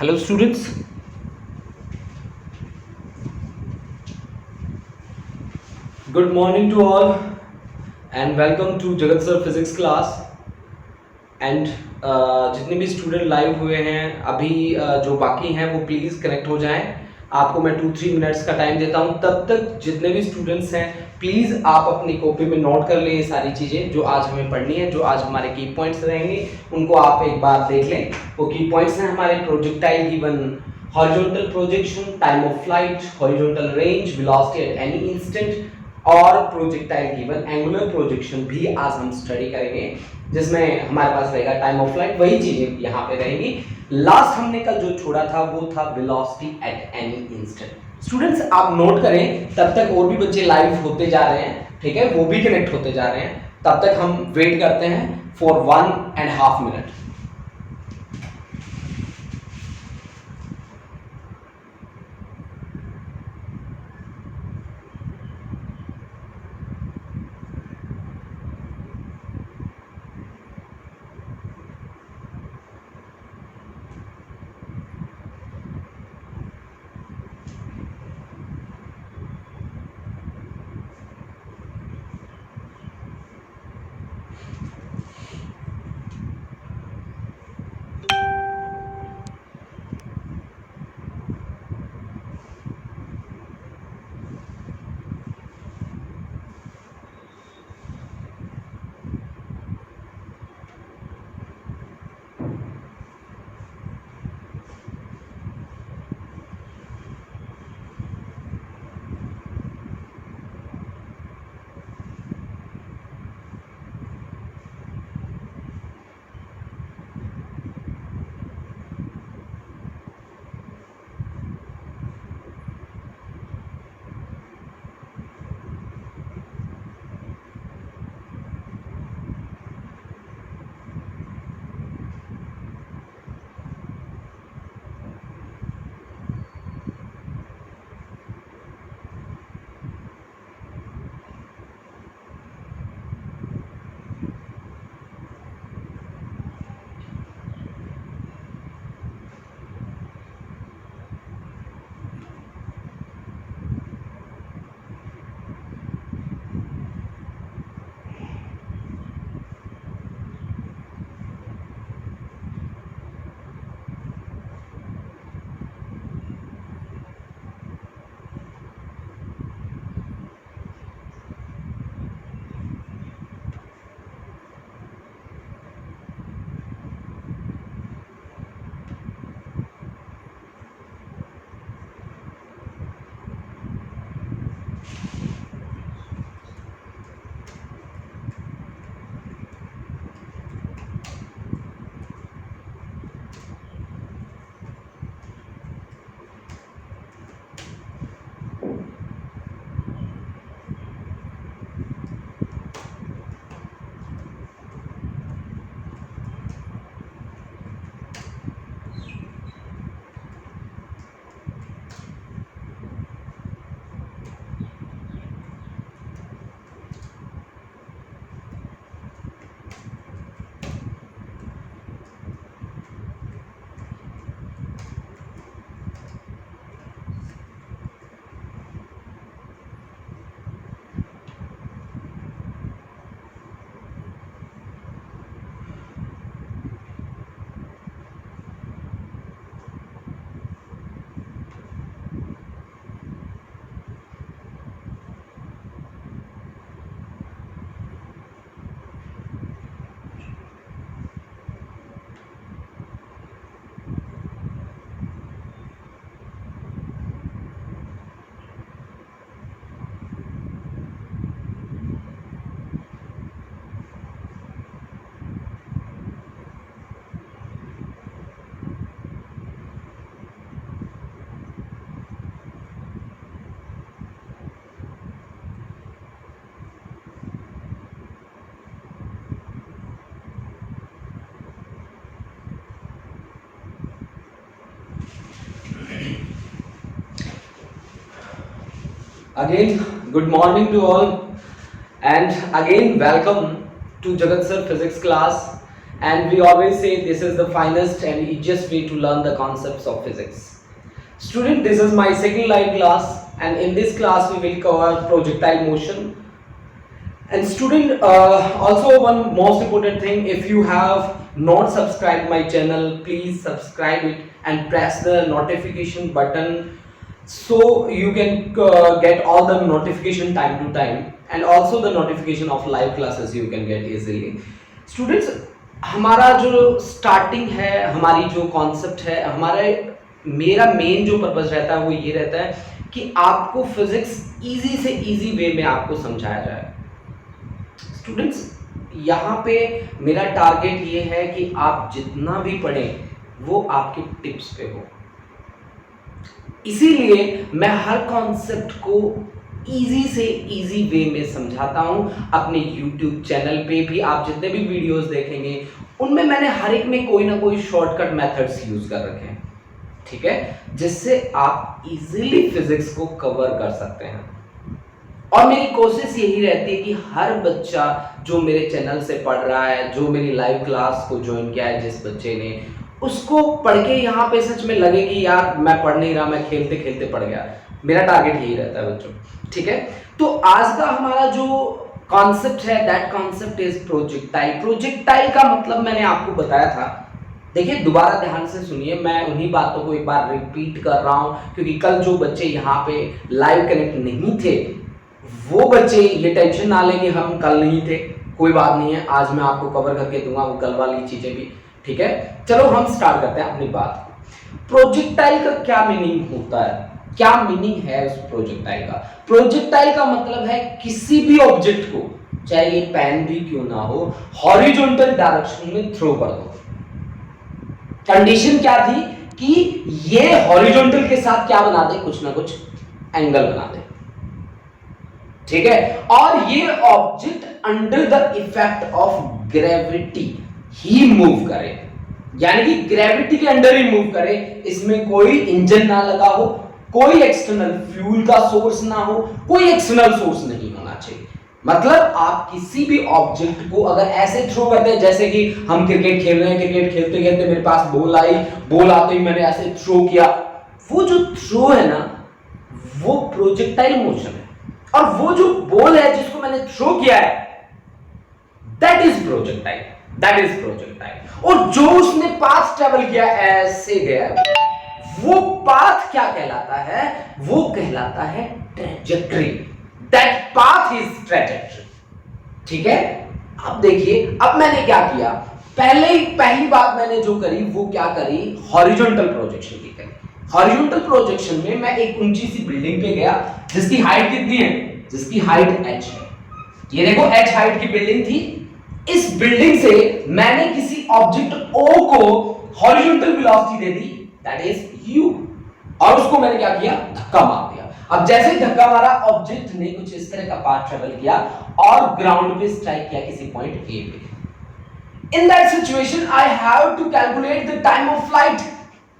Hello students, good morning to all and welcome to Jagat Sir Physics class and जितने भी student live हुए हैं अभी जो बाकी हैं वो प्लीज़ कनेक्ट हो जाएं। आपको मैं 2-3 मिनट्स का टाइम देता हूं, तब तक जितने भी स्टूडेंट्स हैं प्लीज़ आप अपनी कॉपी में नोट कर लें ये सारी चीज़ें जो आज हमें पढ़नी है, जो आज हमारे की पॉइंट्स रहेंगे उनको आप एक बार देख लें। वो की पॉइंट्स हैं हमारे projectile given horizontal projection, time of flight, horizontal range, velocity at any instant और प्रोजेक्टाइल गिवन एंगुलर प्रोजेक्शन भी आज हम स्टडी करेंगे, जिसमें हमारे पास रहेगा टाइम ऑफ फ्लाइट, वही चीजें यहाँ पे रहेंगी। लास्ट हमने कल जो छोड़ा था वो था velocity at any instant. Students आप नोट करें, तब तक और भी बच्चे लाइव होते जा रहे हैं, ठीक है, वो भी कनेक्ट होते जा रहे हैं, तब तक हम वेट करते हैं for 1.5 minute. Again, good morning to all and again welcome to Jagat Sir Physics class and we always say this is the finest and easiest way to learn the concepts of physics. Student, this is my second live class, and in this class we will cover projectile motion. And student, also one most important thing, if you have not subscribed my channel, please subscribe it and press the notification button so you can get all the notification time to time, and also the notification of live classes you can get easily. Students, हमारा जो starting है, हमारी जो concept है, मेरा main जो purpose रहता है वो ये रहता है कि आपको फिजिक्स इजी से इजी वे में आपको समझाया जाए. स्टूडेंट्स, यहाँ पे मेरा टारगेट ये है कि आप जितना भी पढ़ें वो आपके टिप्स पे हो. इसीलिए मैं हर कॉन्सेप्ट को इजी से इजी वे में समझाता हूं. अपने YouTube चैनल पे भी आप जितने भी वीडियोस देखेंगे उनमें मैंने हर एक में कोई ना कोई शॉर्टकट मेथड्स यूज कर रखे हैं, ठीक है, जिससे आप इजीली फिजिक्स को कवर कर सकते हैं. और मेरी कोशिश यही रहती है कि हर बच्चा जो मेरे चैनल से पढ़ रहा है, जो मेरी लाइव क्लास को ज्वाइन किया है जिस बच्चे ने, उसको पढ़ के यहाँ पे सच में लगे कि यार मैं पढ़ नहीं रहा, मैं खेलते खेलते पढ़ गया. मेरा टारगेट यही रहता है बच्चों, ठीक है. तो आज का हमारा जो कॉन्सेप्ट है, that concept is projectile. Projectile का मतलब मैंने आपको बताया था. देखिए, दोबारा ध्यान से सुनिए, मैं उन्हीं बातों को एक बार रिपीट कर रहा हूं क्योंकि कल जो बच्चे यहाँ पे लाइव कनेक्ट नहीं थे वो बच्चे ये टेंशन ना लें कि हम कल नहीं थे. कोई बात नहीं है, आज मैं आपको कवर करके दूंगा वो कल वाली चीजें भी, ठीक है. चलो हम स्टार्ट करते हैं अपनी बात. प्रोजेक्टाइल का क्या मीनिंग होता है, क्या मीनिंग है उस प्रोजेक्टाइल का? प्रोजेक्टाइल का मतलब है किसी भी ऑब्जेक्ट को, चाहे ये पेन भी क्यों ना हो, हॉरिजॉन्टल डायरेक्शन में थ्रो कर दो. कंडीशन क्या थी कि ये हॉरिजॉन्टल के साथ क्या बना दे, कुछ ना कुछ एंगल बना दे, ठीक है. और ये object under the effect of gravity he move करे, यानी कि ग्रेविटी के अंडर ही मूव करे. इसमें कोई इंजन ना लगा हो, कोई एक्सटर्नल फ्यूल का सोर्स ना हो, कोई एक्सटर्नल सोर्स नहीं होना चाहिए. मतलब आप किसी भी ऑब्जेक्ट को अगर ऐसे थ्रो करते हैं, जैसे कि हम क्रिकेट खेल रहे हैं, क्रिकेट खेलते खेलते मेरे पास बॉल आई, बॉल आते ही मैंने ऐसे थ्रो किया, वो जो थ्रो है ना वो प्रोजेक्टाइल मोशन है. और वो जो बॉल है जिसको मैंने थ्रो किया है, that is projectile, that is projectile. और जो उसने पाथ ट्रेवल किया, ऐसे गया, वो पाथ क्या कहलाता है? वो कहलाता है trajectory. That path is trajectory, ठीक है. अब देखिए, अब मैंने क्या किया, पहली बात मैंने जो करी वो क्या करी, हॉरिजॉन्टल प्रोजेक्शन की करी. हॉरिजॉन्टल प्रोजेक्शन में मैं एक ऊंची सी बिल्डिंग पे गया जिसकी हाइट कितनी है, जिसकी हाइट h है. ये देखो h हाइट की बिल्डिंग थी. इस बिल्डिंग से मैंने किसी ऑब्जेक्ट O को horizontal velocity they the, that is u, और उसको मैंने क्या किया, धक्का मार दिया. अब जैसे धक्का मारा, ऑब्जेक्ट ने कुछ इस तरह का पाथ ट्रेवल किया और ग्राउंड पे स्ट्राइक किया किसी पॉइंट A पे. In that situation, I have to calculate the time of flight.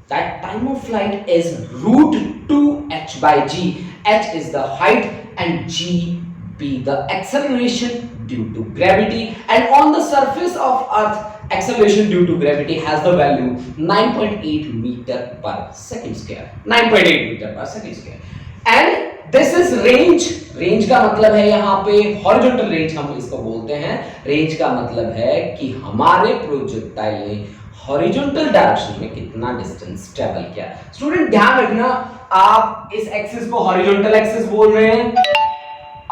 That time of flight is root 2h by g. H is the height and g be the acceleration due to gravity. And on the surface of Earth, acceleration due to gravity has the value 9.8 meter per second square. 9.8 meter per second square. And this is range. Range का मतलब है यहाँ पे horizontal range हम इसको बोलते हैं. Range का मतलब है कि हमारे प्रोजेक्टाइल ने हॉरिजॉन्टल डायरेक्शन में कितना डिस्टेंस ट्रेवल किया. स्टूडेंट ध्यान रखना, आप इस एक्सिस को हॉरिजॉन्टल एक्सिस बोल रहे हैं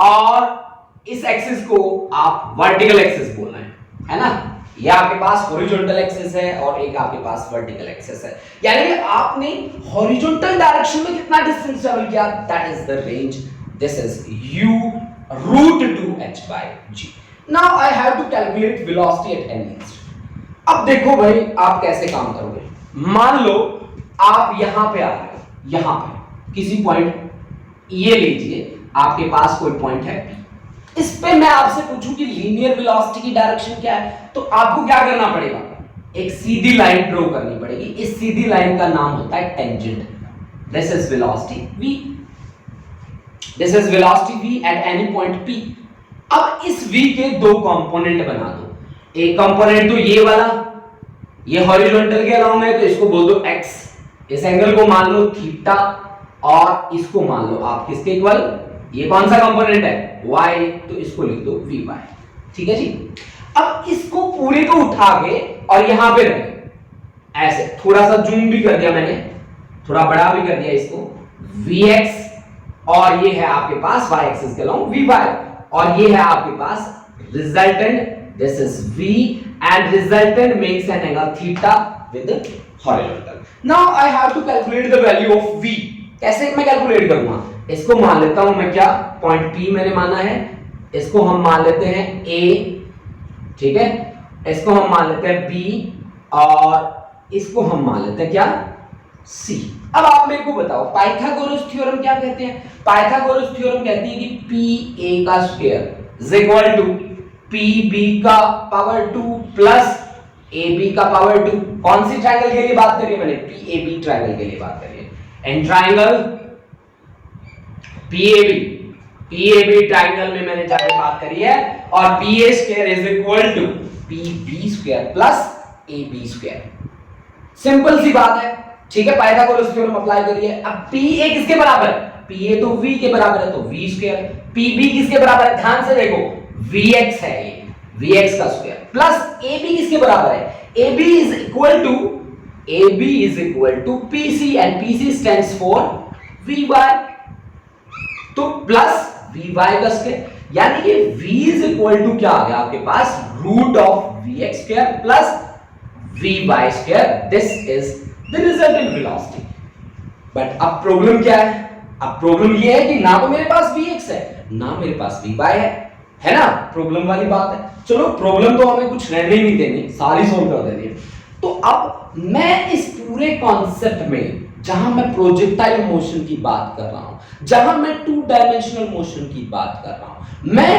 और इस एक्सिस को आप वर्टिकल एक्सिस बोल रहे हैं, है ना. ये आपके पास हॉरिजॉन्टल एक्सिस है और एक आपके पास वर्टिकल एक्सिस है, यानी कि आपने हॉरिजॉन्टल डायरेक्शन में कितना डिस्टेंस ट्रेवल किया, that is the range. This is u root 2h by g. Now I have to calculate velocity at any instant. अब देखो भाई, आप कैसे काम करोगे. मान लो आप यहां पे आ रहे हो, यहां पे किसी पॉइंट, ये लीजिए आपके पास कोई पॉइंट है P. इस पे मैं आपसे पूछूं कि लीनियर वेलोसिटी की डायरेक्शन क्या है, तो आपको क्या करना पड़ेगा, एक सीधी लाइन ड्रॉ करनी पड़ेगी. इस सीधी लाइन का नाम होता है tangent. This is velocity v. This is velocity v at any point P. अब इस v के दो कंपोनेंट बना दो. एक कंपोनेंट तो ये वाला ये हॉरिजॉन्टल के अलाउ में, तो इसको बोल दो x, इस एंगल को मान लो थीटा और इसको मान लो आप किसके इक्वल, ये कौन सा कंपोनेंट है y, तो इसको लिख दो vy। ठीक है जी। अब इसको पूरे को उठा के और यहां पे रखें, ऐसे थोड़ा सा जूम भी कर दिया मैंने, थोड़ा बड़ा भी कर दिया इसको, vx, और ये है आपके पास y एक्सिस के अलोंग vy, और ये है आपके पास resultant, this is v and resultant makes an angle theta with horizontal. Now I have to calculate the value of v. कैसे मैं कैलकुलेट करूंगा, इसको मान लेता हूं मैं क्या, पॉइंट P मैंने माना है, इसको हम मान लेते हैं A, ठीक है, इसको हम मान लेते हैं B, और इसको हम मान लेते हैं क्या, C। अब आप मेरे को बताओ पाइथागोरस थ्योरम क्या कहते हैं। पाइथागोरस थ्योरम कहती है कि PA का square is equal to PB का पावर 2 प्लस AB का पावर 2। कौन सी ट्रायंगल के लिए बात करी है मैंने, PAB ट्रायंगल के लिए बात करी है। एंड ट्रायंगल PAB ट्रायंगल में मैंने जाके बात करी है, और PA square is equal to PB square plus AB square. Simple सी बात है, ठीक है। पाइथागोरस थ्योरम अप्लाई करिए। अब PA किसके बराबर है, PA तो V के बराबर है, तो V स्क्वायर। PB किसके बराबर है, ध्यान से देखो, Vx है ये, Vx का स्क्वायर, प्लस AB किसके बराबर है, AB is equal to PC, and PC stands for Vy, तो प्लस Vy का स्क्वायर, यानी कि V इज इक्वल टू क्या आ गया आपके पास, root of Vx square plus Vy square. This is the resultant velocity. But अब प्रॉब्लम क्या है, अब प्रॉब्लम ये है कि ना तो मेरे पास Vx है ना मेरे पास Vy है ना, प्रॉब्लम वाली बात है। चलो प्रॉब्लम तो हमें कुछ रहने ही नहीं देनी, सारी सोल्व कर देनी है। तो अब मैं इस पूरे कॉन्सेप्ट में, जहां मैं प्रोजेक्टाइल मोशन की बात कर रहा हूं, जहां मैं टू डायमेंशनल मोशन की बात कर रहा हूं, मैं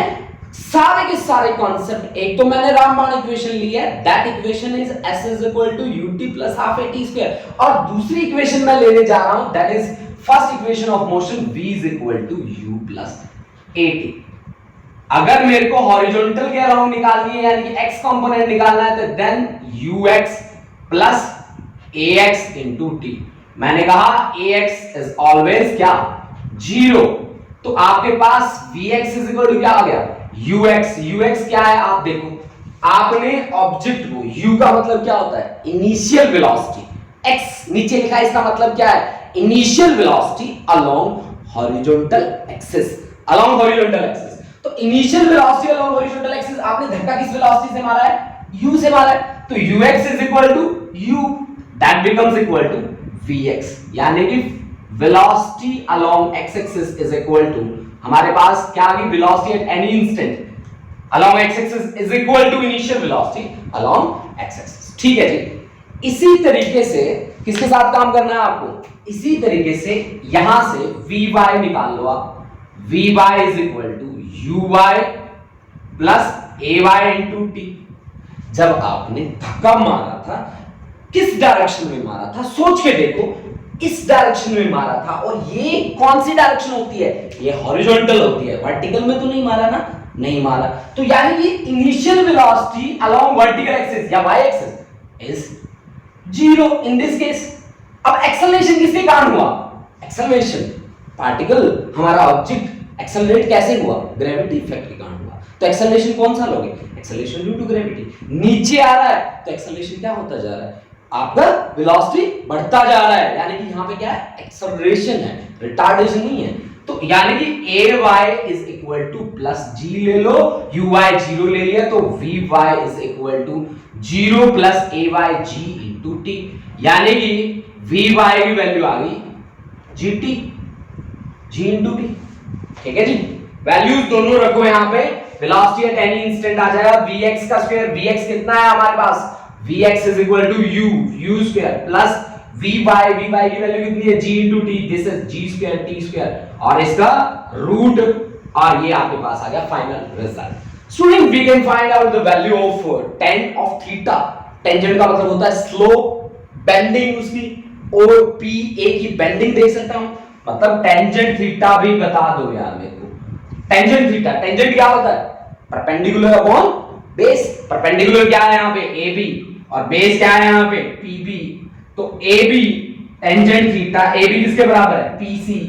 सारे के सारे कॉन्सेप्ट, एक तो मैंने रामबाण इक्वेशन ली है, that equation is s is equal to ut plus half at square, और दूसरी इक्वेशन मैं लेने जा रहा हूं, that is first equation of motion v is equal to u plus at। अगर मेरे को हॉरिजॉन्टल के अराउंड निकालनी है, यानी कि x कंपोनेंट निकालना है, तो then ux plus ax into t। मैंने कहा ax इज ऑलवेज क्या, 0, तो आपके पास vx इज इक्वल टू क्या आ गया, ux क्या है, आप देखो, आपने ऑब्जेक्ट को, u का मतलब क्या होता है, इनिशियल वेलोसिटी, x नीचे लिखा है, इसका मतलब क्या है, initial velocity along horizontal axis, along horizontal axis. तो initial velocity along horizontal axis, आपने धक्का किस वेलोसिटी से मारा है, u से मारा है, तो ux is equal to u, that becomes equal to vx, यानी कि velocity along x axis is equal to, हमारे पास क्या आ गई, velocity at any instant along x axis is equal to initial velocity along x axis. ठीक है जी। इसी तरीके से किसके साथ काम करना है आपको, इसी तरीके से यहां से vy निकाल लो आप, vy is equal to uy plus ay into t। जब आपने धक्का मारा था, किस डायरेक्शन में मारा था, सोच के देखो, इस डायरेक्शन में मारा था, और ये कौन सी डायरेक्शन होती है, ये हॉरिजॉन्टल होती है, वर्टिकल में तो नहीं मारा ना, नहीं मारा, तो यानी कि initial velocity along vertical axis या y axis is 0 in this case. अब एक्सेलरेशन किसके कारण हुआ, एक्सेलरेशन, पार्टिकल, हमारा ऑब्जेक्ट एक्सेलरेट कैसे हुआ, ग्रेविटी इफेक्ट के कारण हुआ, तो एक्सेलरेशन कौन सा लोगे, एक्सेलरेशन ड्यू टू ग्रेविटी। नीचे आ रहा है तो एक्सेलरेशन क्या होता जा रहा है, आपका वेलोसिटी बढ़ता जा रहा है, यानी कि यहां पे क्या है, एक्सेलरेशन है, रिटार्डेशन नहीं है। तो यानी कि ay is equal to plus g ले लो, uy 0 ले लिया, तो vy is equal to 0 plus ay g into t, यानी कि vy की वैल्यू आ गई gt, g इंटू t। ठीक है जी, वैल्यूज दोनों रखो यहां पे, वेलोसिटी एट एनी इंस्टेंट आ जाएगा vx का स्क्वायर, vx कितना है हमारे पास, vx is equal to u square plus vy की वैल्यू कितनी है, g into t, this is g square t square, और इसका रूट, और ये आपके पास आ गया final result. Student, we can find out the value of tan of theta. Tangent का मतलब होता है स्लोप, बेंडिंग उसकी, और pa की बेंडिंग देख सकता हूं, मतलब टेंजेंट थीटा भी बता दो यार मेरे को। टेंजेंट थीटा, टेंजेंट क्या होता है, परपेंडिकुलर अपॉन बेस, परपेंडिकुलर क्या है यहाँ पे ab, और बेस क्या है यहाँ पे पीबी, तो A B tangent theta, A B किसके बराबर है पीसी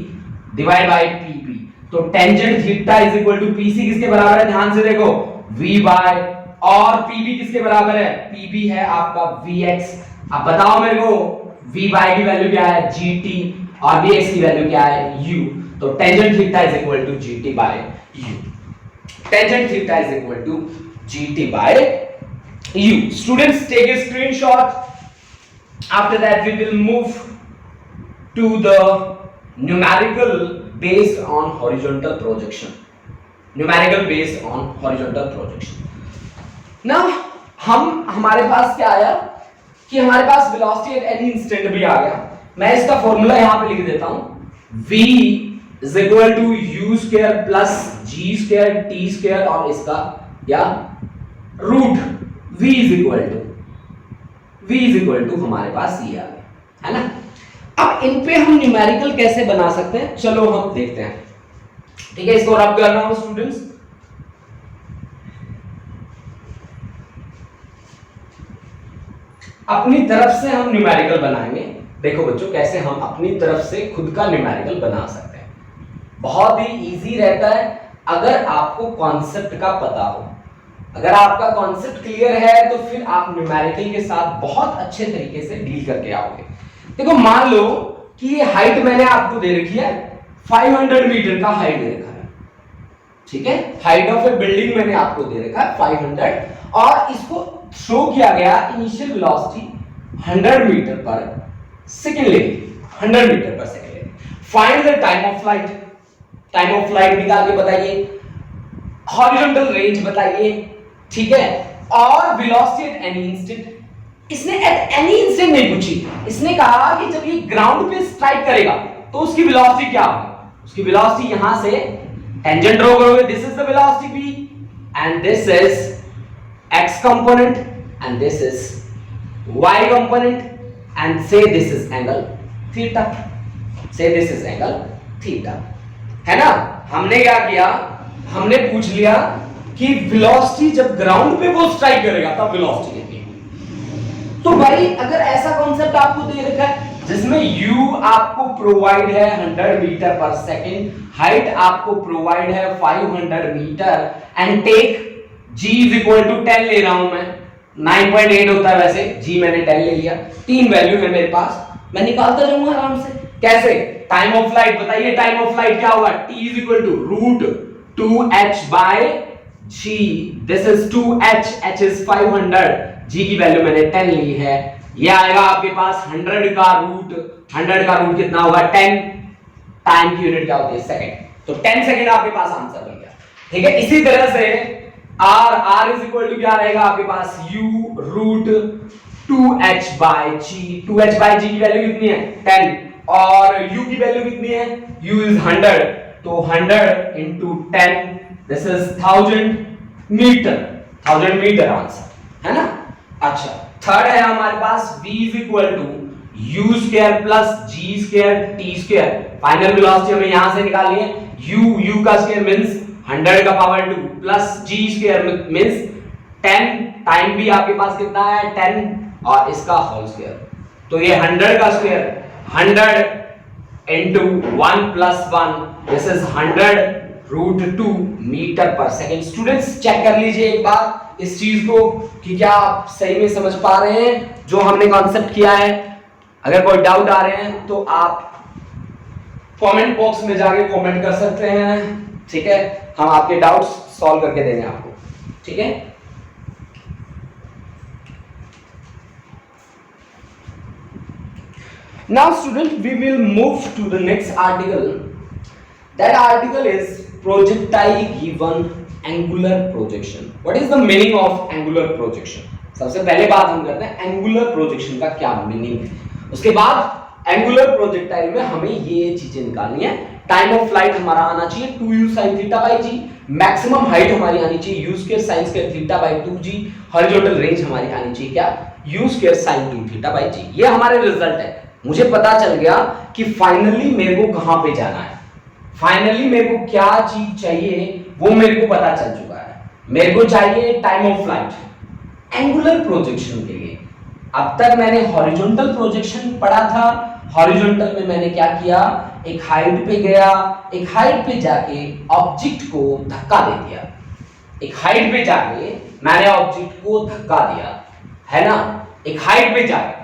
डिवाइड बाय पीबी, तो tangent theta is equal to PC किसके बराबर है, ध्यान से देखो वी बाय, और पीबी किसके बराबर है, पीबी है आपका वीएक्स। अब बताओ मेरे को वी बाय की वैल्यू क्या है जीटी और वीएक्स की वैल्यू क्या है यू, तो tangent theta is equal to GT by u, tangent theta is equal to GT by u. Students take a screenshot. After that we will move to the numerical based on horizontal projection, numerical based on horizontal projection. Now हमारे पास क्या आया कि हमारे पास velocity at any instant भी आ गया। मैं इसका फॉर्मूला यहां पे लिख देता हूं, v is equal to u square plus g square t square, और इसका क्या root v is equal to हमारे पास ये आ गया, है ना। अब इन पे हम न्यूमेरिकल कैसे बना सकते हैं, चलो हम देखते हैं। ठीक है, इसको रब कर रहा हूं स्टूडेंट्स। अपनी तरफ से हम न्यूमेरिकल बनाएंगे। देखो बच्चों कैसे हम अपनी तरफ से खुद का न्यूमेरिकल बना सकते हैं। बहुत ही इजी रहता है अगर आपको कॉन्सेप्ट का पता हो। अगर आपका कॉन्सेप्ट क्लियर है तो फिर आप न्यूमेरिकल के साथ बहुत अच्छे तरीके से डील करके आओगे। देखो मान लो कि ये हाइट मैंने आपको दे रखी है 500 मीटर का हाइट दे रखा है, ठीक है, हाइट ऑफ ए बिल्डिंग मैंने आपको दे रखा है 500, और इसको शो किया गया इनिशियल वेलोसिटी 100 मीटर पर सेकंड ले, 100 मीटर पर सेकंड ले। Find the time of flight, time of flight निकाल के बताइए, हॉरिजॉन्टल रेंज बताइए, ठीक है, और वेलोसिटी एट एनी इंस्टेंट। इसने एट एनी इंस्टेंट नहीं पूछी, इसने कहा कि जब ये ग्राउंड पे स्ट्राइक करेगा तो उसकी वेलोसिटी क्या होगी। उसकी वेलोसिटी यहां से टेंजेंट ड्रॉ करोगे, this is the velocity v and this is x component and this is y component and say this is angle theta, say this is angle theta, है ना। हमने क्या किया, हमने पूछ लिया कि वेलोसिटी जब ग्राउंड पे वो स्ट्राइक करेगा तब वेलोसिटी कितनी होगी। तो भाई अगर ऐसा कॉन्सेप्ट आपको दे रखा है जिसमें u आपको प्रोवाइड है 100 मीटर पर सेकंड, हाइट आपको प्रोवाइड है 500 metre, and take g is equal to 10 ले रहा हूं मैं, 9.8 होता है वैसे, g मैंने 10 ले लिया, तीन वैल्यू है मेरे पास, मैं निकालता जाऊंगा आराम से। कैसे, टाइम ऑफ फ्लाइट बताइए, टाइम ऑफ फ्लाइट क्या होगा, t is equal to root 2h by g, this is 2h, h is 500, g की वैल्यू मैंने 10 ली है, ये आएगा आपके पास 100 का रूट, 100 का रूट कितना होगा 10, टाइम की यूनिट क्या होती है सेकंड, तो 10 सेकंड आपके पास आंसर बन गया। ठीक है, इसी तरह से r इज इक्वल टू क्या रहेगा आपके पास u root 2h by g, 2h by g की वैल्यू कितनी है 10, और u की वैल्यू कितनी है, u इज 100, तो 100 into 10, this is 1000 metre, 1000 metre answer, है ना। अच्छा, थर्ड है हमारे पास v is equal to u square plus g square t square, final velocity हमें यहां से निकालनी है, u का स्क्वायर मींस 100 का power 2 plus g square means 10, time भी आपके पास कितना है 10, और इसका होल स्क्वायर, तो ये 100 का square 100 into 1 plus 1, this is 100 root 2 metre पर सेकंड। स्टूडेंट्स चेक कर लीजिए एक बार इस चीज को कि क्या आप सही में समझ पा रहे हैं जो हमने कॉन्सेप्ट किया है। अगर कोई डाउट आ रहे हैं तो आप कमेंट बॉक्स में जाके कमेंट कर सकते हैं, ठीक है, हम आपके डाउट्स सॉल्व करके देंगे आपको, ठीक है। Now student, we will move to the next article. That article is projectile given angular projection. What is the meaning of angular projection? सबसे पहले बात हम करते हैं एंगुलर प्रोजेक्शन का क्या मीनिंग है, उसके बाद एंगुलर प्रोजेक्टाइल में हमें ये चीजें निकालनी है। टाइम ऑफ फ्लाइट हमारा आना चाहिए 2u sin theta by g, maximum height हमारी आनी चाहिए u square sin square theta by 2g, horizontal range हमारी आनी चाहिए क्या u square sin 2 theta by g। ये हमारे रिजल्ट है, मुझे पता चल गया कि फाइनली मेरे को कहां पे जाना है, फाइनली मेरे को क्या चीज चाहिए वो मेरे को पता चल चुका है। मेरे को चाहिए time of flight angular projection के लिए, अब तक मैंने हॉरिजॉन्टल प्रोजेक्शन पढ़ा था। हॉरिजॉन्टल में मैंने क्या किया, एक हाइट पे गया, एक हाइट पे जाके ऑब्जेक्ट को धक्का दे दिया। एक हाइट पे जाके मैंने ऑब्जेक्ट को धक्का दिया, है ना, एक हाइट पे जाके,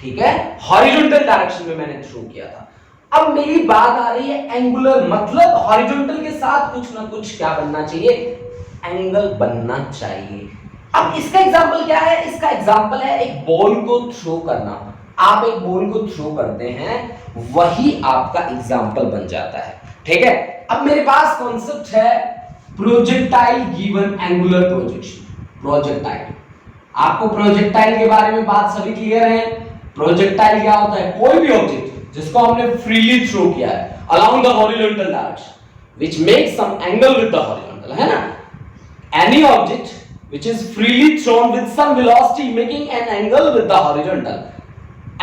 ठीक है, हॉरिजॉन्टल डायरेक्शन में मैंने थ्रो किया था। अब मेरी बात आ रही है एंगुलर, मतलब हॉरिजॉन्टल के साथ कुछ ना कुछ क्या बनना चाहिए, एंगल बनना चाहिए। अब इसका एग्जांपल क्या है, इसका एग्जांपल है एक बॉल को थ्रो करना। आप एक बॉल को थ्रो करते हैं, वही आपका एग्जांपल बन जाता है, ठीक है। अब मेरे पास कॉन्सेप्ट है projectile given angular projection. Projectile, आपको प्रोजेक्टाइल के बारे में बात सभी क्लियर है। प्रोजेक्टाइल क्या होता है, कोई भी ऑब्जेक्ट जिसको हमने फ्रीली थ्रो किया है along the horizontal direction which makes some angle with the horizontal, है ना। Any object which is freely thrown with some velocity making an angle with the horizontal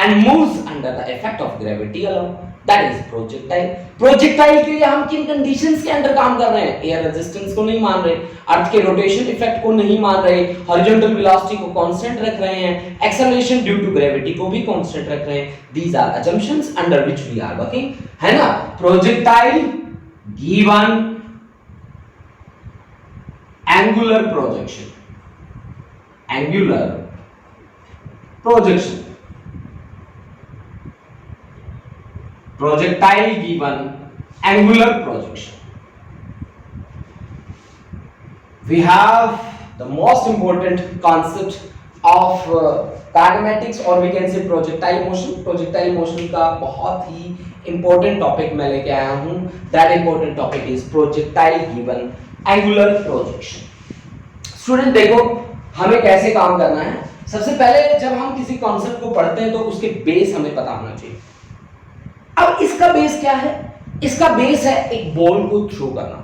and moves under the effect of gravity alone, that is projectile. projectile के लिए हम किन conditions के under काम कर रहे हैं, एयर रेजिस्टेंस को नहीं मान रहे, अर्थ के रोटेशन इफेक्ट को नहीं मान रहे, हॉरिजॉन्टल वेलोसिटी को कांस्टेंट रख रहे हैं, एक्सेलरेशन ड्यू टू ग्रेविटी को भी कांस्टेंट रख रहे हैं। These are assumptions under which we are working, है ना। Projectile given angular projection, angular projection, projectile given angular projection. We have the most important concept of kinematics or we can say projectile motion. projectile motion का बहुत ही important topic मैं लेके आया हूँ। that important topic is projectile given angular projection. Student देखो हमें कैसे काम करना है। सबसे पहले जब हम किसी कॉन्सेप्ट को पढ़ते हैं तो उसके बेस हमें पता होना चाहिए। अब इसका बेस क्या है, इसका बेस है एक बॉल को थ्रो करना।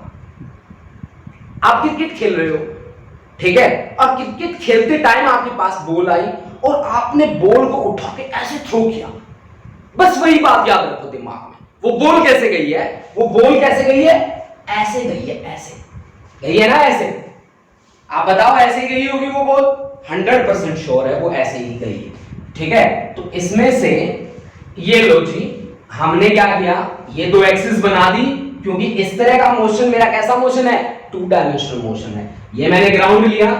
आप क्रिकेट खेल रहे हो, ठीक है, और क्रिकेट खेलते टाइम आपके पास बॉल आई और आपने बॉल को उठा के ऐसे थ्रो किया। बस वही बात याद रखो दिमाग में, वो बॉल कैसे गई है, वो बॉल कैसे गई है, ऐसे गई है, ऐसे गई है ना, ऐसे। आप बताओ ऐसे ही गई होगी वो बॉल, 100% श्योर है वो ऐसे ही गई है, ठीक है। तो इसमें से ये लो जी, हमने क्या किया, ये दो एक्सिस बना दी, क्योंकि इस तरह का मोशन मेरा कैसा मोशन है, 2 डायमेंशनल मोशन है। ये मैंने ग्राउंड लिया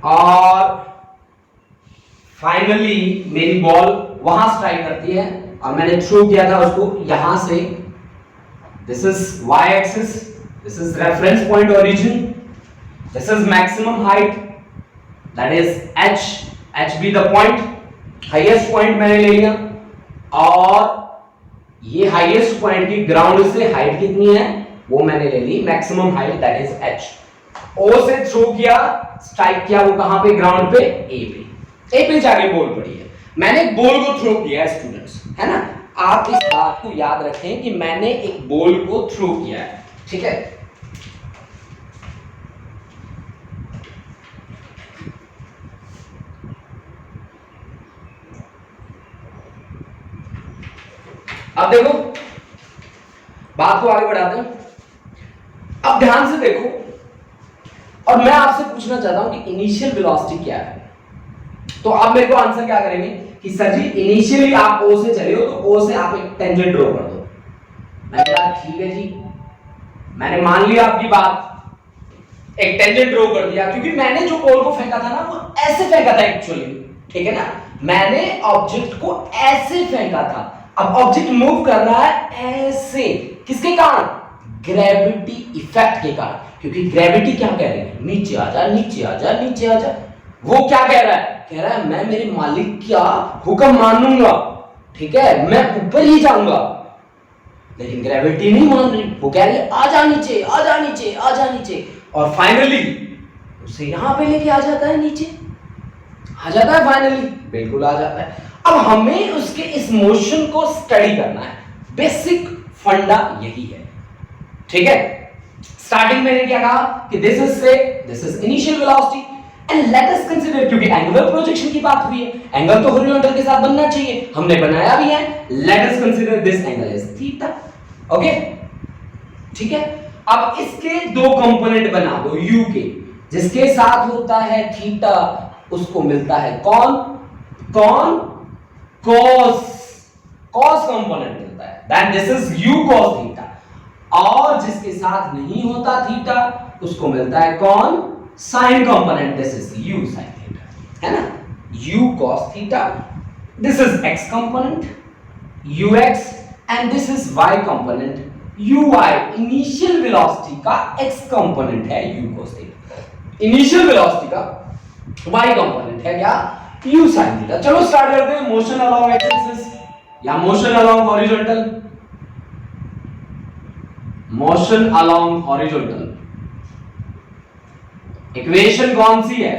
और फाइनली मेरी बॉल वहां स्ट्राइक करती है और मैंने थ्रो किया था उसको यहां से। This is y axis, this is reference point origin, this is maximum height, that is h be the point, highest point मैंने ले लिया और ये highest point की ग्राउंड से हाइट कितनी है वो मैंने ले ली maximum height, that is h। o से थ्रो किया, स्ट्राइक किया, वो कहां पे, ग्राउंड पे, a पे जाके बॉल पड़ी है। मैंने बॉल को थ्रो किया है स्टूडेंट्स, है ना। आप इस बात को याद रखें कि मैंने एक बॉल को थ्रो किया है, ठीक है। अब देखो बात को आगे बढ़ाते हैं। अब ध्यान से देखो और मैं आपसे पूछना चाहता हूं कि इनिशियल वेलोसिटी क्या है। तो आप मेरे को आंसर क्या करेंगे कि सर जी इनिशियली आप ओ से चले हो तो ओ से आप एक टेंजेंट ड्रॉ कर दो। मैंने कहा ठीक है जी, मैंने मान लिया आपकी बात, एक टेंजेंट ड्रॉ कर दिया, क्योंकि मैंने जो बॉल को फेंका था ना वो ऐसे फेंका था एक्चुअली, ठीक है ना। मैंने ऑब्जेक्ट को ऐसे फेंका था, अब ऑब्जेक्ट मूव कर रहा है ऐसे, किसके कारण, ग्रेविटी इफेक्ट के कारण। क्योंकि ग्रेविटी क्या कह रही है, नीचे आ जा, नीचे आ जा, नीचे आ जा। वो क्या कह रहा है, कह रहा है मैं मेरे मालिक का हुक्म मानूंगा, ठीक है, मैं ऊपर ही जाऊंगा। लेकिन ग्रेविटी नहीं मान रही, वो कह रही है आ जा नीचे, आ जा नीचे, आ जा नीचे। और फाइनली उसे यहां पे लेके आ जाता है, नीचे आ जाता है, फाइनली बिल्कुल आ जाता है। अब हमें उसके इस मोशन को स्टडी करना है, बेसिक फंडा यही है, ठीक है। स्टार्टिंग में क्या कहा कि this is initial velocity and let us consider, क्योंकि एंगुलर प्रोजेक्शन की बात हुई है, एंगल तो हॉरिजॉन्टल के साथ बनना चाहिए, हमने बनाया भी है। Let us consider this angle is theta, okay, ठीक है। अब इसके दो कंपोनेंट बना दो u के, जिसके साथ होता है थीटा उसको मिलता है कौन cos कंपोनेंट मिलता है, that this is u cos theta. और जिसके साथ नहीं होता थीटा उसको मिलता है कौन sin component, this is u sin theta, है ना, u cos theta, this is x component ux and this is y component uy। Initial velocity का x कंपोनेंट है u cos theta, initial velocity का y component है क्या u sin theta. चलो start करते हैं। मोशन अलोंग x एक्सिस या motion along horizontal, motion along horizontal equation कौन सी है,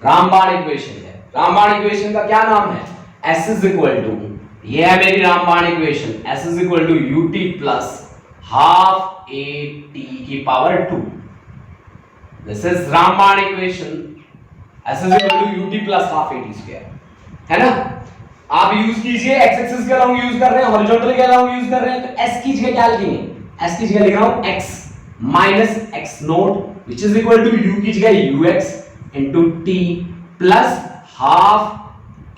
रामबाण इक्वेशन है। रामबाण इक्वेशन का क्या नाम है, s इज इक्वल टू, ये है मेरी रामबाण equation, s is equal to ut plus half a t की पावर 2, दिस इज रामबाण equation, s is equal to ut plus half a t square, है ना। आप यूज कीजिए, x एक्सिस के अलोंग यूज कर रहे हैं, हॉरिजॉन्टल के अलोंग यूज कर रहे हैं, तो s की जगह क्या लिखेंगे, s की जगह लिख रहा हूं x minus x naught which is equal to u की जगह ux into t plus half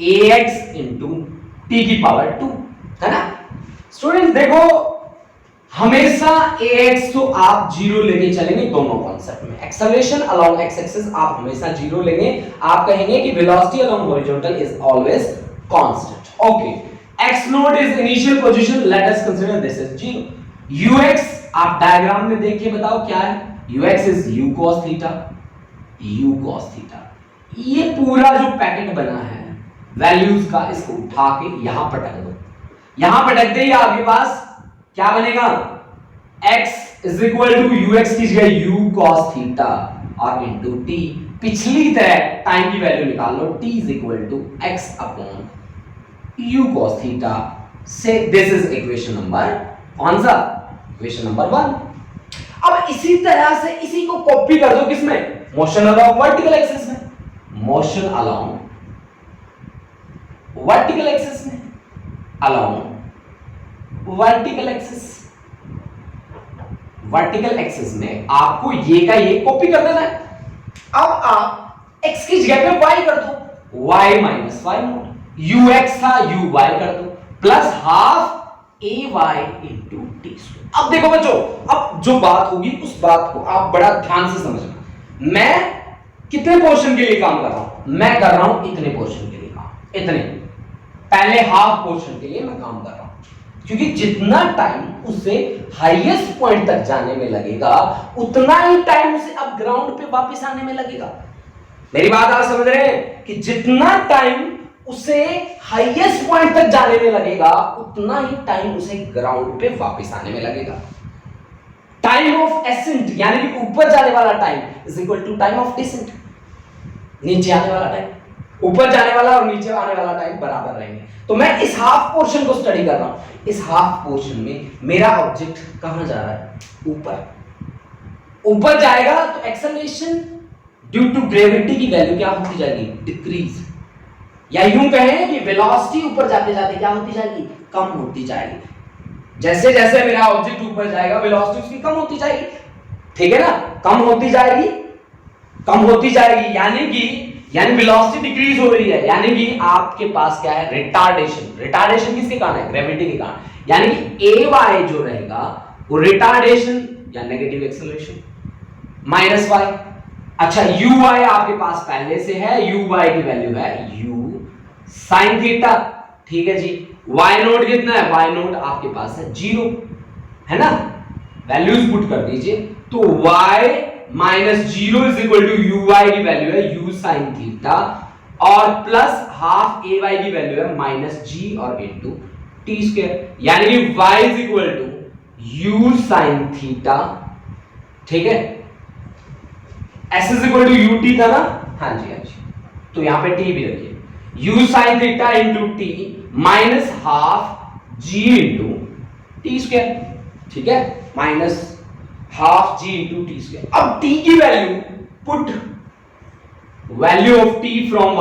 ax into t की पावर 2, है ना। स्टूडेंट देखो, हमेशा ax तो आप जीरो लेके चलेंगे दोनों कॉन्सेप्ट में। एक्सेलरेशन अलोंग x एक्सिस आप हमेशा जीरो लेंगे, आप कहेंगे कि velocity along horizontal is always constant. Okay, x note is initial position, let us consider this is zero. ux आप डायग्राम में देख के बताओ क्या है, ux is u cos theta, u cos theta. ये पूरा जो पैकेट बना है वैल्यूज का, इसको उठा के यहां पटक दो, यहां पटकते ही आपके पास क्या बनेगा, x is equal to ux की जगह u cos थीटा और इनटू t, पिछली तरह टाइम की वैल्यू निकाल लो, t is equal to x upon u cos theta से, दिस इज इक्वेशन नंबर कौन सा, इक्वेशन नंबर 1। अब इसी तरह से इसी को कॉपी कर दो किसमें, मोशन अलोंग वर्टिकल एक्सिस में, मोशन अलोंग वर्टिकल एक्सिस में, along vertical axis, vertical axis में आपको ये का ये कॉपी कर देना है। अब आप x की जगह पे y कर दो, y minus y note, ux था uy कर दो plus half ay into T. अब देखो बच्चों, अब जो बात होगी उस बात को आप बड़ा ध्यान से समझना। मैं कितने पोर्शन के लिए काम कर रहा हूं, मैं कर रहा हूं इतने पोर्शन के लिए काम, इतने पहले हाफ पोर्शन के लिए मैं काम कर रहा हूं, क्योंकि जितना टाइम उसे हाईएस्ट पॉइंट तक जाने में लगेगा उतना ही टाइम उसे अब ग्राउंड पे वापस आने में लगेगा। मेरी बात आप समझ रहे हैं कि जितना टाइम उसे हाईएस्ट पॉइंट तक जाने में लगेगा उतना ही टाइम उसे ग्राउंड पे वापस आने में लगेगा। टाइम ऑफ एसेंट यानी कि ऊपर जाने वाला time is equal to time of descent, नीचे आने वाला टाइम, ऊपर जाने वाला और नीचे आने वाला टाइम बराबर रहेंगे। तो मैं इस हाफ पोर्शन को स्टडी कर रहा हूं, इस हाफ पोर्शन में मेरा ऑब्जेक्ट कहां जा रहा है, ऊपर, ऊपर जाएगा तो एक्सेलरेशन ड्यू टू ग्रेविटी की वैल्यू क्या होती जाएगी, डिक्रीज, या यूं कहें कि वेलोसिटी ऊपर जाते जाते क्या होती जाएगी, कम होती जाएगी। जैसे जैसे मेरा ऑब्जेक्ट ऊपर जाएगा वेलोसिटी उसकी कम होती जाएगी, ठीक है ना, कम होती जाएगी, कम होती जाएगी, यानी वेलोसिटी डिक्रीज हो रही है, यानी कि आपके पास क्या है, रिटार्डेशन। रिटार्डेशन किसके कारण है, ग्रेविटी के कारण, यानी कि ay जो रहेगा वो रिटार्डेशन या नेगेटिव एक्सेलरेशन माइनस y। अच्छा, uy आपके पास पहले से है, uy की वैल्यू है u sin थीटा, ठीक है जी। y नोट कितना है, y नोट आपके पास है 0, है ना, वैल्यूज पुट कर दीजिए, तो y minus 0 is equal to uy की वैल्यू है u sin थीटा और प्लस हाफ ay की वैल्यू है माइनस g और इनटू t स्क्वायर, यानी कि y is equal to u sin theta, ठीक है। s is equal to ut था ना, हाँ जी हाँ जी, तो यहां पे t भी रखिए, u sin theta into t minus half g into t square, ठीक है, minus half g into t square. अब t की value put value of t from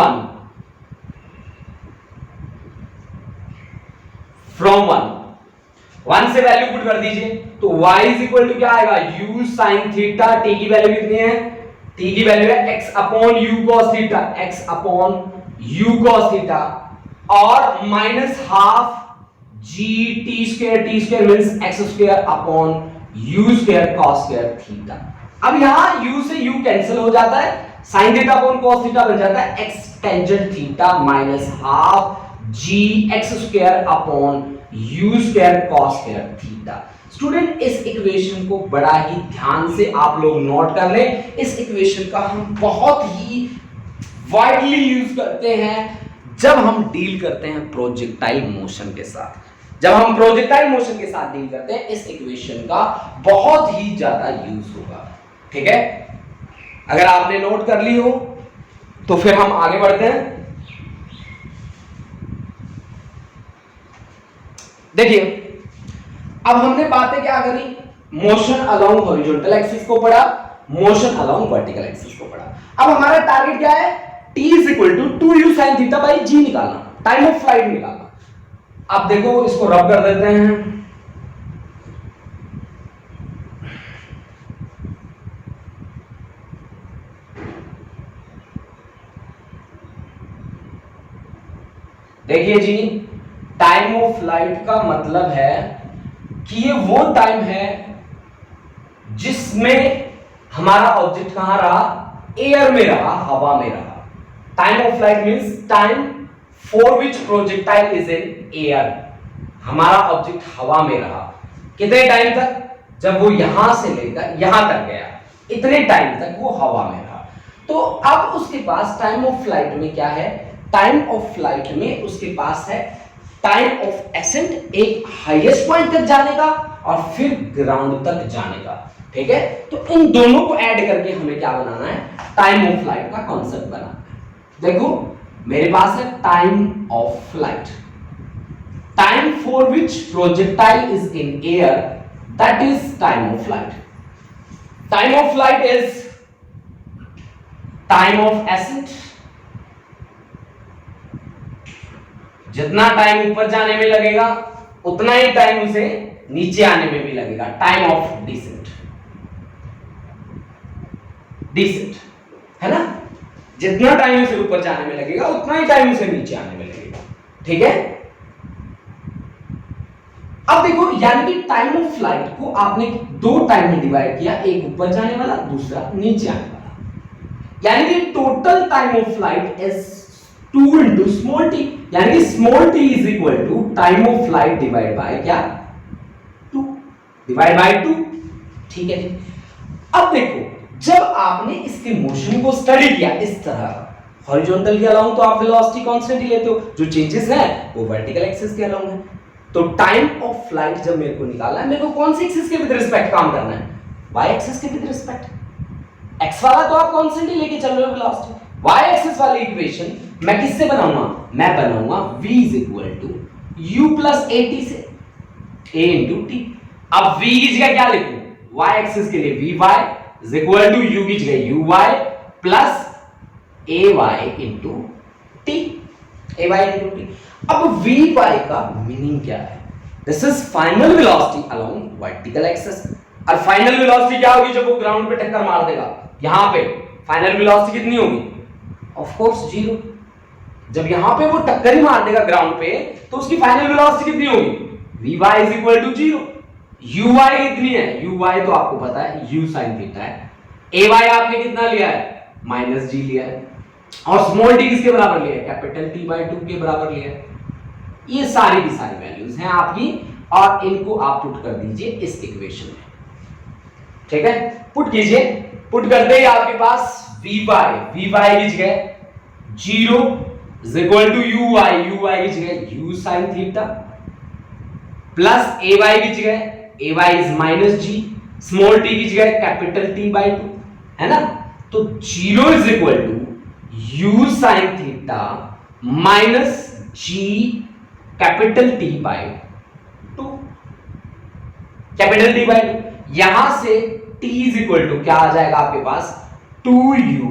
1 से वैल्यू पुट कर दीजिए, तो y इज इक्वल टू क्या आएगा, u sin थीटा, t की वैल्यू कितनी है t की वैल्यू है x upon u cos theta, x upon u cos theta, और minus half g t square means x square upon u square cos square theta. अब यहां u से u cancel हो जाता है, sin theta upon cos theta बन जाता है x tangent theta minus half g x square upon u square cos square theta. Student इस इक्वेशन को बड़ा ही ध्यान से आप लोग नोट कर लें। इस इक्वेशन का हम बहुत ही वाइडली यूज करते हैं जब हम डील करते हैं प्रोजेक्टाइल मोशन के साथ। जब हम प्रोजेक्टाइल मोशन के साथ डील करते हैं इस इक्वेशन का बहुत ही ज्यादा यूज होगा। ठीक है, अगर आपने नोट कर ली हो तो फिर हम आगे बढ़ते हैं। देखिए, अब हमने बातें क्या करी, मोशन अलोंग हॉरिजॉन्टल एक्सिस को पढ़ा, मोशन अलोंग वर्टिकल एक्सिस को पढ़ा। अब हमारा टारगेट क्या है, t is equal to 2u sin theta by g निकालना, टाइम ऑफ फ्लाइट निकालना। अब देखो इसको रब कर देते हैं। देखिए जी, टाइम ऑफ फ्लाइट का मतलब है कि ये वो टाइम है जिसमें हमारा ऑब्जेक्ट कहां रहा, एयर में रहा, हवा में रहा। Time of flight means time for which projectile is in air. हमारा ऑब्जेक्ट हवा में रहा कितने टाइम तक, जब वो यहां से लेकर यहां तक गया, इतने टाइम तक वो हवा में रहा। तो अब उसके पास टाइम ऑफ फ्लाइट में क्या है, टाइम ऑफ फ्लाइट में उसके पास है टाइम ऑफ एसेंट, एक हाईएस्ट पॉइंट तक जाने का और फिर ग्राउंड तक जाने का। ठीक है, तो इन दोनों को ऐड करके हमें क्या बनाना है, टाइम ऑफ फ्लाइट का कॉन्सेप्ट बनाना है। देखो मेरे पास है time of flight, time for which projectile is in air, that is time of flight. Time of flight is time of accent, जितना टाइम ऊपर जाने में लगेगा उतना ही टाइम उसे नीचे आने में भी लगेगा, टाइम ऑफ डिसेंट। डिसेंट है ना, जितना टाइम उसे ऊपर जाने में लगेगा उतना ही टाइम उसे नीचे आने में लगेगा। ठीक है, अब देखो यानी कि टाइम ऑफ फ्लाइट को आपने दो टाइम में डिवाइड किया, एक ऊपर जाने वाला, दूसरा नीचे आने वाला, यानी कि total time of flight is 2 into small t, यानी कि small t is equal to time of flight divided by क्या, 2 divided by 2। ठीक है जी, अब देखो जब आपने इसके मोशन को स्टडी किया इस तरह हॉरिजॉन्टल के अलाउंग, तो आप वेलोसिटी कांस्टेंट ही लेते हो, जो चेंजेस है वो वर्टिकल एक्सिस के अलाउंग है। तो टाइम ऑफ फ्लाइट जब मेरे को निकालना है, मेरे को कौन सी एक्सिस के विद रिस्पेक्ट काम करना है, y एक्सिस के विद रिस्पेक्ट। x वाला तो आप कांस्टेंट ही लेके चल रहे हो वेलोसिटी, y एक्सिस वाली इक्वेशन मैं किससे बनाऊंगा, मैं बनाऊंगा v is equal to u plus at से, a इंटू t। अब v की जगह क्या लिखूं, y एक्सिस के लिए vy is equal to u की जगह uy plus ay into t, ay into t। अब vy का मीनिंग क्या है, this is final velocity along vertical axis. और फाइनल वेलोसिटी क्या होगी जब वो ग्राउंड पे टक्कर मार देगा, यहां पे फाइनल वेलोसिटी कितनी होगी, ऑफ कोर्स 0। जब यहां पे वो टक्कर ही मार देगा ग्राउंड पे तो उसकी फाइनल वेलोसिटी कितनी होगी, vy is equal to 0। uy कितनी है, uy तो आपको पता है u sin थीटा है, ay आपने कितना लिया है, माइनस g लिया है, और स्मॉल t किसके बराबर लिया है, कैपिटल T by 2 के बराबर लिया है। ये सारी की सारी वैल्यूज हैं आपकी, और इनको आप पुट कर दीजिए इस इक्वेशन में। ठीक है, पुट कीजिए, पुट करते ही आपके पास vy की जगह 0 is equal to uy की जगह u sin theta plus ay की जगह ay is minus g, small t की जगह कैपिटल T by 2 है ना। तो 0 is equal to u sin theta minus g capital T by 2, capital T by 2। यहां से t is equal to क्या आ जाएगा आपके पास, 2u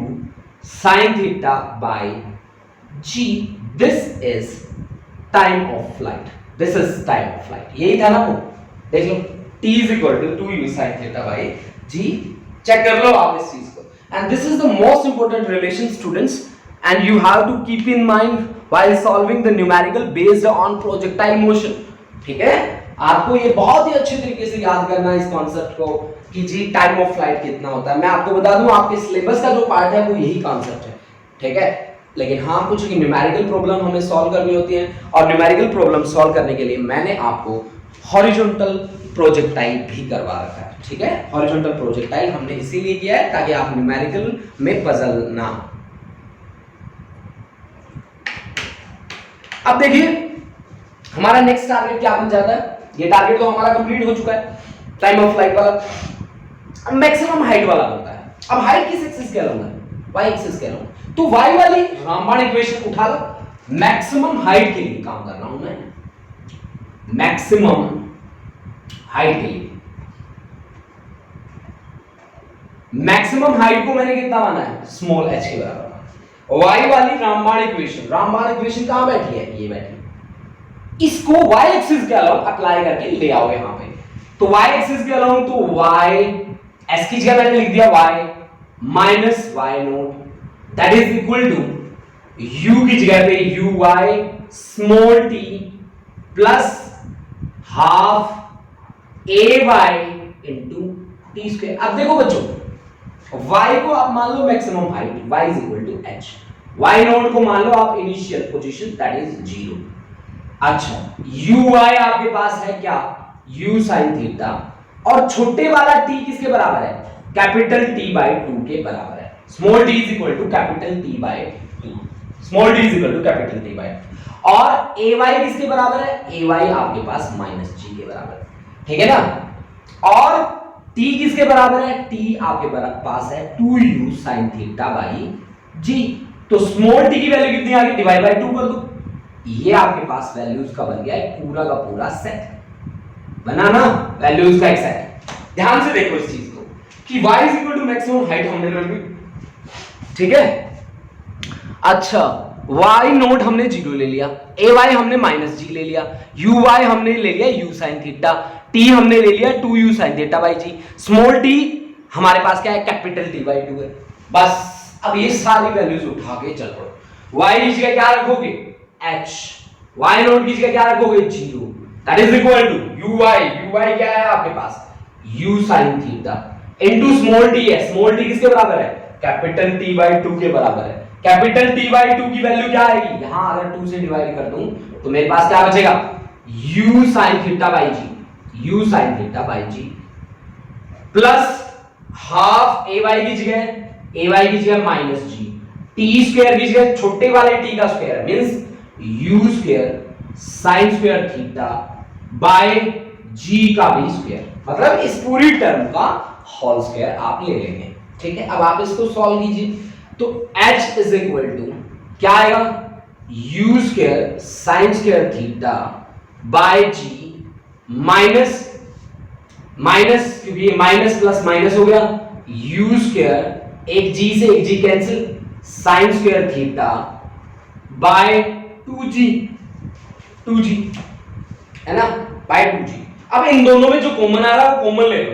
sin theta by g। This is time of flight, this is time of flight, यही था ना वो, देख लो t is equal to 2u sin theta by g, check कर लो आप इस चीज को, And this is the most important relation, students, and you have to keep in mind while solving the numerical based on projectile motion. ठीक है, आपको ये बहुत ही अच्छे तरीके से याद करना है इस कॉन्सेप्ट को कि जी टाइम ऑफ फ्लाइट कितना होता है। मैं आपको बता दूं आपके सिलेबस का जो पार्ट है वो यही कॉन्सेप्ट है, ठीक है। लेकिन हाँ, कुछ न्यूमेरिकल प्रॉब्लम हमें सॉल्व करनी होती है, और न्यूमेरिकल प्रॉब्लम सॉल्व करने के लिए मैंने आपको हॉरिजॉन्टल प्रोजेक्टाइल भी करवा रखा है, ठीक है। हॉरिजॉन्टल प्रोजेक्टाइल हमने इसीलिए किया है ताकि आप न्यूमेरिकल में पजल ना हो। अब देखिए हमारा नेक्स्ट टारगेट क्या बन जाता है। ये टारगेट तो हमारा कंप्लीट हो चुका है, टाइम ऑफ फ्लाइट वाला। अब मैक्सिमम हाइट वाला बनता है। अब हाइट किस एक्सिस के अलॉन्ग है? y एक्सिस के अलॉन्ग। तो y वाली रामबाण इक्वेशन उठा लो। मैक्सिमम हाइट के लिए काम कर रहा हूं मैं, मैक्सिमम हाइट के लिए। मैक्सिमम हाइट को मैंने कितना माना है? स्मॉल h के बराबर। y वाली रामबाण इक्वेशन, रामबाण इक्वेशन कहां बैठी है? ये बैठी। इसको y एक्सिस के अलॉन्ग अप्लाई करके ले आओ यहां पे। तो y एक्सिस के अलॉन्ग तो y s की जगह मैंने लिख दिया y minus y naught, that is equal to u की जगह पे uy small t plus half ay into t square. अब देखो बच्चों, y को आप मान लो maximum height, y is equal to h, y naught को मान लो आप इनिशियल पोजीशन दैट इज 0। अच्छा, uy आपके पास है क्या? u sin थीटा, और छोटे वाला t किसके बराबर है? कैपिटल T by 2 के बराबर है। Small t is equal to capital T by 2, small t is equal to capital T by 2। और ay किसके बराबर है? ay आपके पास माइनस g के बराबर है, ठीक है ना। और t किसके बराबर है? t आपके पास है 2u sin theta by g। तो स्मॉल t की वैल्यू कितनी आ गई? डिवाइड बाय 2 कर दो। ये आपके पास वैल्यूज का बन गया एक पूरा का पूरा सेट, बना ना वैल्यूज का एक सेट। ध्यान से देखो इस चीज को कि y is equal to maximum height हमने ले ली, ठीक है। अच्छा, y नोट हमने 0 ले लिया, ay हमने माइनस g ले लिया, uy हमने ले लिया u sin थीटा, t हमने ले लिया 2u sin theta by g, small t हमारे पास क्या है? कैपिटल T बाई 2 है। बस अब ये सारी वैल्यूज उठा के चल पड़ो। y की जगह क्या रखोगे? h, y नोट की जगह क्या रखोगे? 0, that is equal to uy क्या है आपके पास? u sin theta into small t है, स्मॉल t किसके बराबर है? कैपिटल T by 2 के बराबर है। कैपिटल T by 2 की वैल्यू क्या आएगी? यहां अगर 2 से डिवाइड कर दूं तो मेरे पास क्या बचेगा? u sin theta by g, u sin theta by g plus half ay की जगह माइनस g, t स्क्वायर की जगह छोटे वाले t का square means u square sin square theta by g का भी स्क्वायर, मतलब इस पूरी टर्म का होल स्क्वायर आप ले लेंगे, ठीक है। अब आप इसको सॉल्व कीजिए तो h इज इक्वल टू क्या आएगा? u square sin square theta by g minus minus, क्योंकि ये माइनस प्लस माइनस हो गया, u स्क्वायर एक g से एक g cancel sin square theta by 2g है ना, बाय 2g। अब इन दोनों में जो कॉमन आ रहा है वो कॉमन ले लो,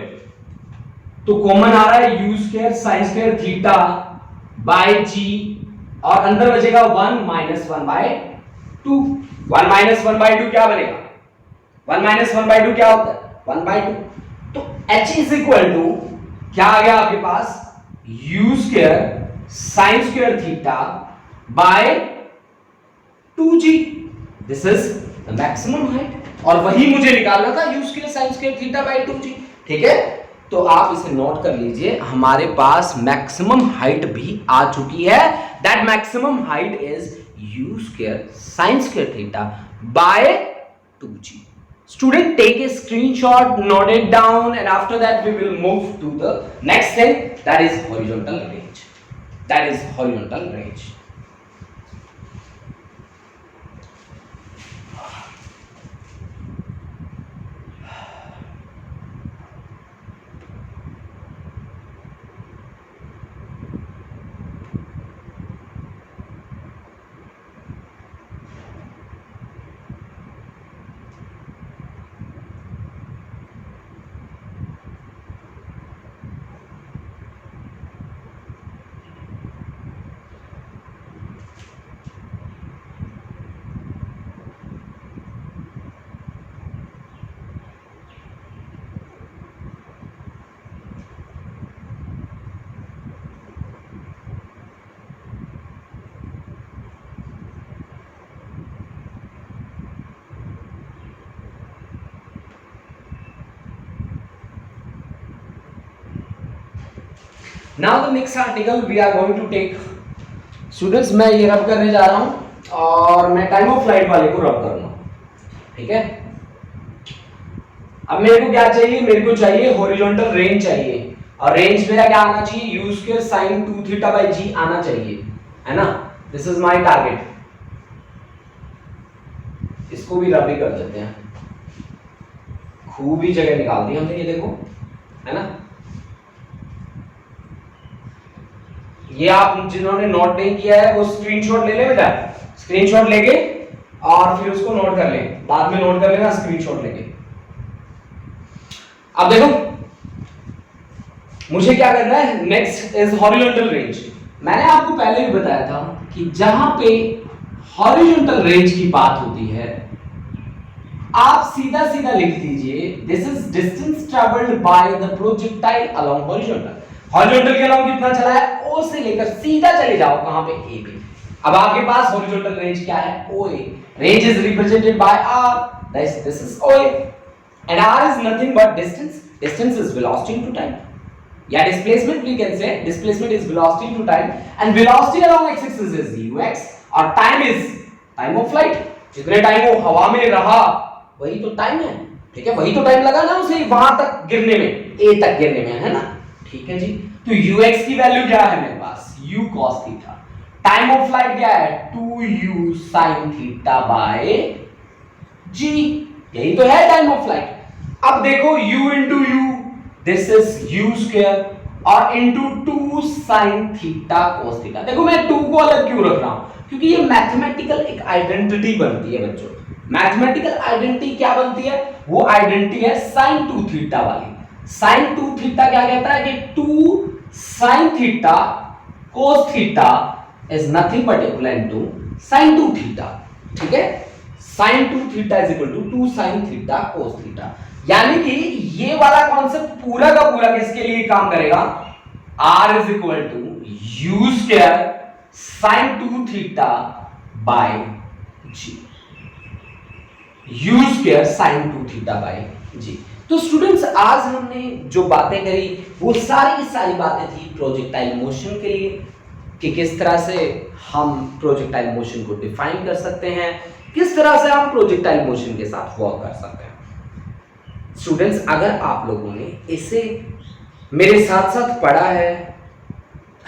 तो कॉमन आ रहा है u square sin square theta by g, और अंदर बचेगा 1 माइनस 1 बाय 2। 1 माइनस 1 बाय 2 क्या बनेगा? 1 माइनस 1 बाय 2 क्या होता है? 1 बाय 2। तो h इज इक्वल टू क्या आ गया आपके पास? u square sin square theta by 2g, this is the maximum height, और वही मुझे निकालना था u square sin square theta by 2g, ठीक है। तो आप इसे नोट कर लीजिए, हमारे पास मैक्सिमम हाइट भी आ चुकी है। That maximum height is u square sin square theta by 2g। Student, take a screenshot, note it down, and after that we will move to the next thing, that is horizontal range. That is horizontal range. Now the next article we are going to take. Students मैं ये रब करने जा रहा हूं और मैं time of flight वाले को रब करूंगा, ठीक है। अब मेरे को क्या चाहिए, मेरे को चाहिए हॉरिजॉन्टल रेंज चाहिए, और रेंज मेरा क्या आना चाहिए, u square sin 2 theta by g आना चाहिए, है ना। This is my target. इसको भी रब ही कर देते हैं, खूब ही जगह निकाल दी हमने, ये देखो, है ना। ये आप जिन्होंने नोट नहीं किया है वो स्क्रीनशॉट ले ले बेटा, स्क्रीनशॉट लेके और फिर उसको नोट कर ले, बाद में नोट कर लेना स्क्रीनशॉट लेके। अब देखो मुझे क्या करना है, नेक्स्ट इज हॉरिजॉन्टल रेंज। मैंने आपको पहले भी बताया था कि जहां पे हॉरिजॉन्टल रेंज की बात होती है आप सीधा सीधा लिख दीजिए this is distance travelled by the projectile along horizontal. Horizontal के अलोंग कितना चला है, ओ से लेकर सीधा चले जाओ कहां पे, ए पे। अब आपके पास हॉरिजॉन्टल रेंज क्या है, OA। Range is represented by R, this is OA and R is nothing but distance. Distance is velocity into time. Yeah, displacement we can say displacement is velocity into time, and velocity along x-axis is ux, और time is time of flight। जितने time वो हवा में रहा वही तो time है, ठीक है, वही तो टाइम लगा ना उसे वहां तक गिरने में, A तक गिरने में, है ना, ठीक है जी। तो ux की वैल्यू क्या है मेरे पास, u cos theta. Time of flight क्या है, 2u sin theta by g, यही तो है टाइम ऑफ फ्लाइट। अब देखो u into u, this is u square, और into 2 sin theta cos theta. देखो मैं 2 को अलग क्यों रख रहा हूं, क्योंकि ये मैथमेटिकल एक आइडेंटिटी बनती है बच्चों। मैथमेटिकल आइडेंटिटी क्या बनती है, वो आइडेंटिटी है sin 2 थीटा वाली। sin 2 थीटा क्या कहता है कि 2 sin theta cos theta is nothing but equivalent to sin 2 theta, ठीक है। sin 2 theta is equal to 2 sin theta cos theta. यानी कि ये वाला कॉन्सेप्ट पूरा का पूरा किसके लिए काम करेगा, R is equal to u square sin 2 theta by g, u square sin 2 theta by g। तो स्टूडेंट्स आज हमने जो बातें करी वो सारी की सारी बातें थी प्रोजेक्टाइल मोशन के लिए, कि किस तरह से हम प्रोजेक्टाइल मोशन को डिफाइन कर सकते हैं, किस तरह से हम प्रोजेक्टाइल मोशन के साथ वर्क कर सकते हैं। स्टूडेंट्स अगर आप लोगों ने इसे मेरे साथ साथ पढ़ा है,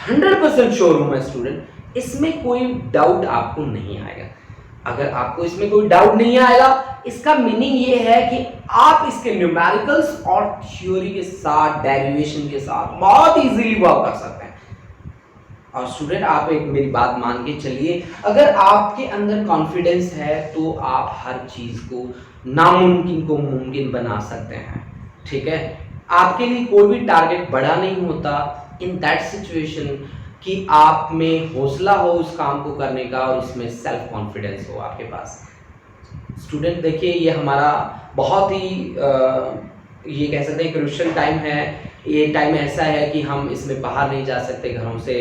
100% श्योर हूं मैं स्टूडेंट, इसमें कोई डाउट आपको नहीं आएगा। अगर आपको इसमें कोई डाउट नहीं आएगा, इसका मीनिंग ये है कि आप इसके न्यूमेरिकल्स और थ्योरी के साथ, डेरिवेशन के साथ बहुत इजीली वर्क कर सकते हैं। और स्टूडेंट आप एक मेरी बात मान के चलिए, अगर आपके अंदर कॉन्फिडेंस है तो आप हर चीज को, नामुमकिन को मुमकिन बना सकते हैं, ठीक है। आपके लिए कोई भी टारगेट बड़ा नहीं होता इन दैट सिचुएशन कि आप में हौसला हो उस काम को करने का और उसमें सेल्फ कॉन्फिडेंस हो आपके पास। स्टूडेंट देखिए ये हमारा बहुत ही ये कह सकते हैं क्रूशियल टाइम है। ये टाइम ऐसा है कि हम इसमें बाहर नहीं जा सकते घरों से,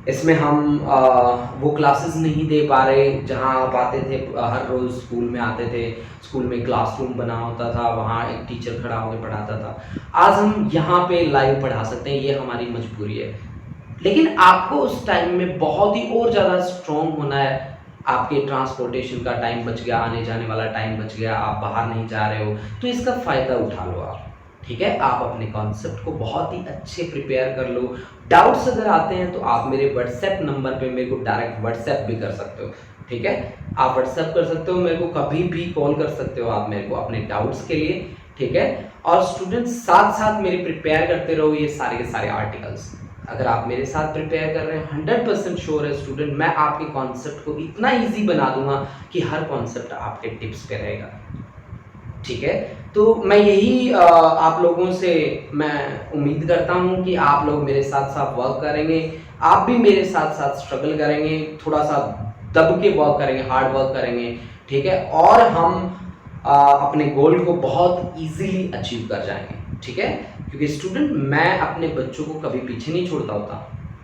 इसमें हम वो क्लासेस नहीं दे पा रहे जहाँ आप आते थे, हर रोज़ स्कूल में आते थे, स्कूल में क्लासरूम बना होता था, वहाँ एक टीचर खड़ा होकर पढ़ाता था। आज हम यहाँ पे लाइव पढ़ा सकते हैं, ये हमारी मजबूरी है। लेकिन आपको उस टाइम में बहुत ही और ज़्यादा स्ट्रॉन्ग होना है। आपके ट्रांसपोर्टेशन का टाइम बच गया, आने जाने वाला टाइम बच गया, आप बाहर नहीं जा रहे हो, तो इसका फ़ायदा उठा लो आप, ठीक है। आप अपने कॉन्सेप्ट को बहुत ही अच्छे प्रिपेयर कर लो। डाउट्स अगर आते हैं तो आप मेरे व्हाट्सएप नंबर पे मेरे को डायरेक्ट व्हाट्सएप भी कर सकते हो, ठीक है। आप व्हाट्सएप कर सकते हो, मेरे को कभी भी कॉल कर सकते हो आप मेरे को अपने डाउट्स के लिए, ठीक है। और स्टूडेंट्स साथ साथ मेरे प्रिपेयर करते रहो ये सारे के सारे आर्टिकल्स। अगर आप मेरे साथ प्रिपेयर कर रहे हैं 100% श्योर है स्टूडेंट, मैं आपके कॉन्सेप्ट को इतना ईजी बना दूंगा कि हर कॉन्सेप्ट आपके टिप्स पे रहेगा, ठीक है। तो मैं यही आप लोगों से मैं उम्मीद करता हूं कि आप लोग मेरे साथ साथ वर्क करेंगे, आप भी मेरे साथ साथ स्ट्रगल करेंगे, थोड़ा सा दब के वर्क करेंगे, हार्ड वर्क करेंगे, ठीक है। और हम अपने गोल को बहुत इजीली अचीव कर जाएंगे, ठीक है। क्योंकि स्टूडेंट मैं अपने बच्चों को कभी पीछे नहीं छोड़ता होता,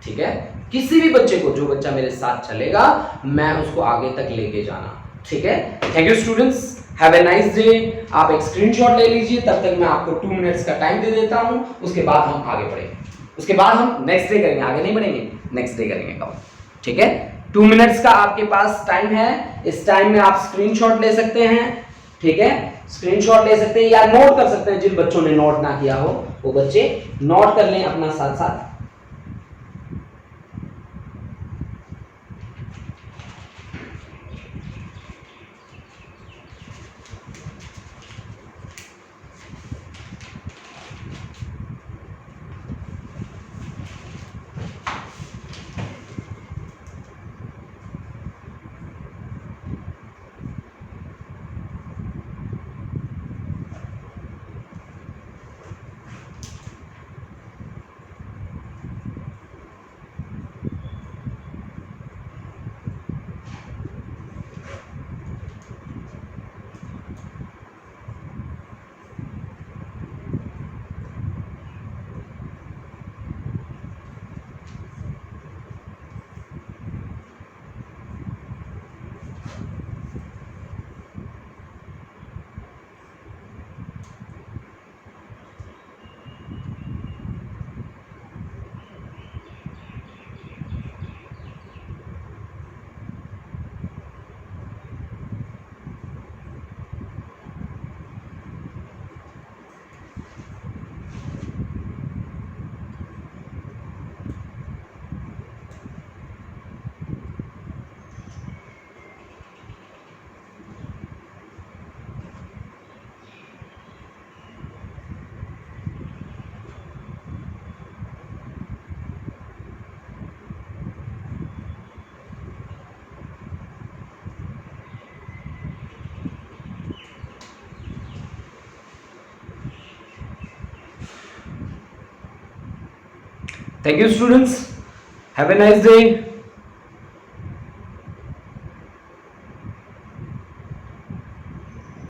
ठीक है। किसी भी बच्चे को, जो बच्चा मेरे साथ चलेगा मैं उसको आगे तक लेके जाना, ठीक है। Thank you students, have a nice day. आप एक स्क्रीनशॉट ले लीजिए, तब तक मैं आपको 2 मिनट्स का टाइम दे देता हूं, उसके बाद हम आगे बढ़ेंगे। उसके बाद हम नेक्स्ट डे करेंगे, आगे नहीं बढ़ेंगे, नेक्स्ट डे करेंगे काउंट, ठीक है। 2 मिनट्स का आपके पास टाइम है, इस टाइम में आप स्क्रीनशॉट ले सकते हैं, ठीक है, स्क्रीनशॉट ले सकते हैं या नोट कर सकते हैं। जिन बच्चों ने नोट ना किया हो वो बच्चे नोट कर लें अपना साथ साथ। Thank you students, have a nice day.